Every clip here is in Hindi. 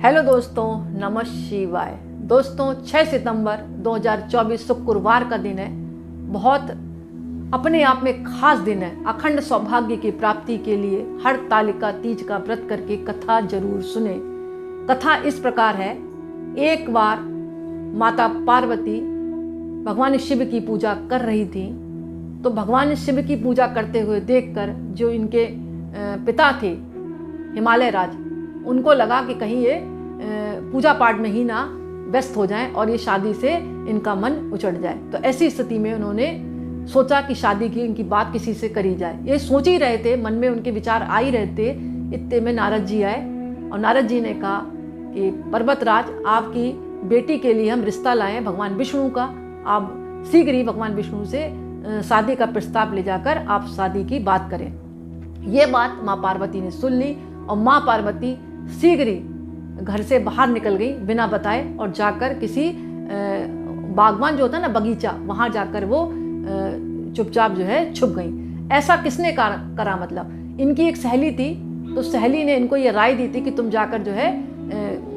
हेलो दोस्तों, नमः शिवाय। दोस्तों 6 सितंबर 2024 शुक्रवार का दिन है। बहुत अपने आप में खास दिन है। अखंड सौभाग्य की प्राप्ति के लिए हरतालिका तीज का व्रत करके कथा जरूर सुने। कथा इस प्रकार है। एक बार माता पार्वती भगवान शिव की पूजा कर रही थी, तो भगवान शिव की पूजा करते हुए देखकर जो इनके पिता थे हिमालय राज, उनको लगा कि कहीं ये पूजा पाठ में ही ना व्यस्त हो जाएं और ये शादी से इनका मन उचट जाए। तो ऐसी स्थिति में उन्होंने सोचा कि शादी की इनकी बात किसी से करी जाए। ये सोच ही रहे थे, मन में उनके विचार आ ही रहे थे। इतने में नारद जी आए और नारद जी ने कहा कि पर्वतराज, आपकी बेटी के लिए हम रिश्ता लाए हैं भगवान विष्णु का। आप शीघ्र ही भगवान विष्णु से शादी का प्रस्ताव ले जाकर आप शादी की बात करें। ये बात माँ पार्वती ने सुन ली और माँ पार्वती शीघ्र ही घर से बाहर निकल गई बिना बताए और जाकर किसी बागवान जो होता है ना, बगीचा, वहाँ जाकर वो चुपचाप जो है छुप गई। ऐसा किसने करा? मतलब इनकी एक सहेली थी, तो सहेली ने इनको ये राय दी थी कि तुम जाकर जो है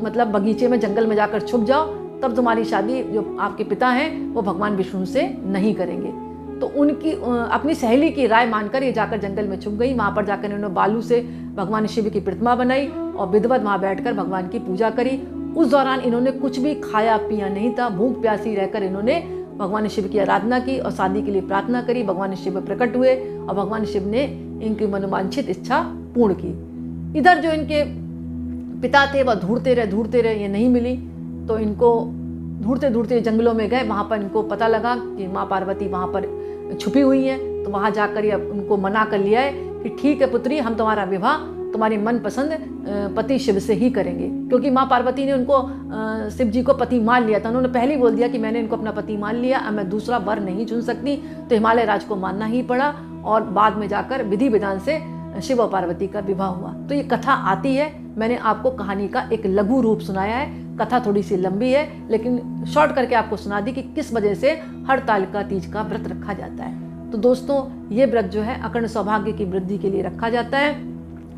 मतलब बगीचे में, जंगल में जाकर छुप जाओ, तब तुम्हारी शादी जो आपके पिता हैं वो भगवान विष्णु से नहीं करेंगे। तो उनकी अपनी सहेली की राय मानकर ये जाकर जंगल में छुप गई। वहाँ पर जाकर इन्होंने बालू से भगवान शिव की प्रतिमा बनाई और विधिवत वहाँ बैठकर भगवान की पूजा करी। उस दौरान इन्होंने कुछ भी खाया पिया नहीं था। भूख प्यासी रहकर इन्होंने भगवान शिव की आराधना की और शादी के लिए प्रार्थना करी। भगवान शिव प्रकट हुए और भगवान शिव ने इनकी मनोवांछित इच्छा पूर्ण की। इधर जो इनके पिता थे वह ढूंढते रहे, ये नहीं मिली। तो इनको ढूंढते जंगलों में गए। वहाँ पर इनको पता लगा कि माँ पार्वती वहाँ पर छुपी हुई है। तो वहाँ जाकर ये उनको मना कर लिया है कि ठीक है पुत्री, हम तुम्हारा विवाह तुम्हारे मनपसंद पति शिव से ही करेंगे। क्योंकि माँ पार्वती ने उनको शिव जी को पति मान लिया था। उन्होंने पहले ही बोल दिया कि मैंने इनको अपना पति मान लिया, अब मैं दूसरा वर नहीं चुन सकती। तो हिमालय राज को मानना ही पड़ा और बाद में जाकर विधि विधान से शिव और पार्वती का विवाह हुआ। तो ये कथा आती है। मैंने आपको कहानी का एक लघु रूप सुनाया है। कथा थोड़ी सी लंबी है, लेकिन शॉर्ट करके आपको सुना दी कि किस वजह से हरतालिका तीज का व्रत रखा जाता है। तो दोस्तों, ये व्रत जो है अखंड सौभाग्य की वृद्धि के लिए रखा जाता है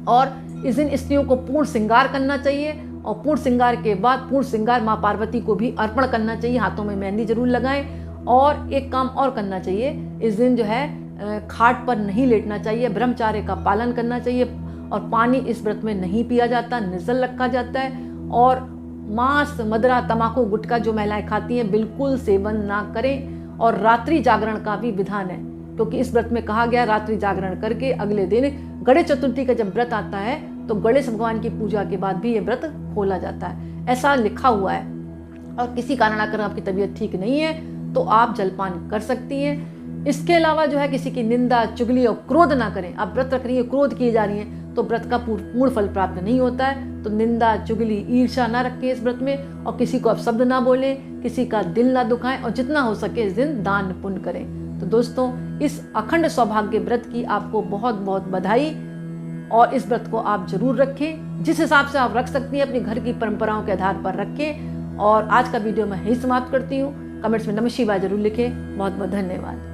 और इस दिन स्त्रियों को पूर्ण श्रृंगार करना चाहिए और पूर्ण श्रृंगार के बाद पूर्ण श्रृंगार माँ पार्वती को भी अर्पण करना चाहिए। हाथों में मेहंदी जरूर लगाएं और एक काम और करना चाहिए, इस दिन जो है खाट पर नहीं लेटना चाहिए, ब्रह्मचार्य का पालन करना चाहिए और पानी इस व्रत में नहीं पिया जाता, निर्जल रखा जाता है। और मांस, मदिरा, तंबाकू, गुटखा जो महिलाएं खाती हैं बिल्कुल सेवन ना करें। और रात्रि जागरण का भी विधान है, क्योंकि इस व्रत में कहा गया रात्रि जागरण करके अगले दिन गणेश चतुर्थी का जब व्रत आता है तो गणेश भगवान की पूजा के बाद भी ये व्रत खोला जाता है, ऐसा लिखा हुआ है। और किसी कारण अगर आपकी तबीयत ठीक नहीं है तो आप जलपान कर सकती हैं। इसके अलावा जो है किसी की निंदा, चुगली और क्रोध ना करें। आप व्रत रख रही है, क्रोध किए जा रही हैं, तो व्रत का पूर्ण फल प्राप्त नहीं होता है। तो निंदा, चुगली, ईर्ष्या ना रखें इस व्रत में और किसी को आप शब्द ना बोलें, किसी का दिल ना दुखाएं और जितना हो सके इस दिन दान पुण्य करें। तो दोस्तों, इस अखंड सौभाग्य व्रत की आपको बहुत बहुत बधाई और इस व्रत को आप जरूर रखें। जिस हिसाब से आप रख सकती हैं अपने घर की परंपराओं के आधार पर रखें। और आज का वीडियो मैं यही समाप्त करती हूँ। कमेंट्स में नमः शिवाय जरूर लिखें। बहुत बहुत धन्यवाद।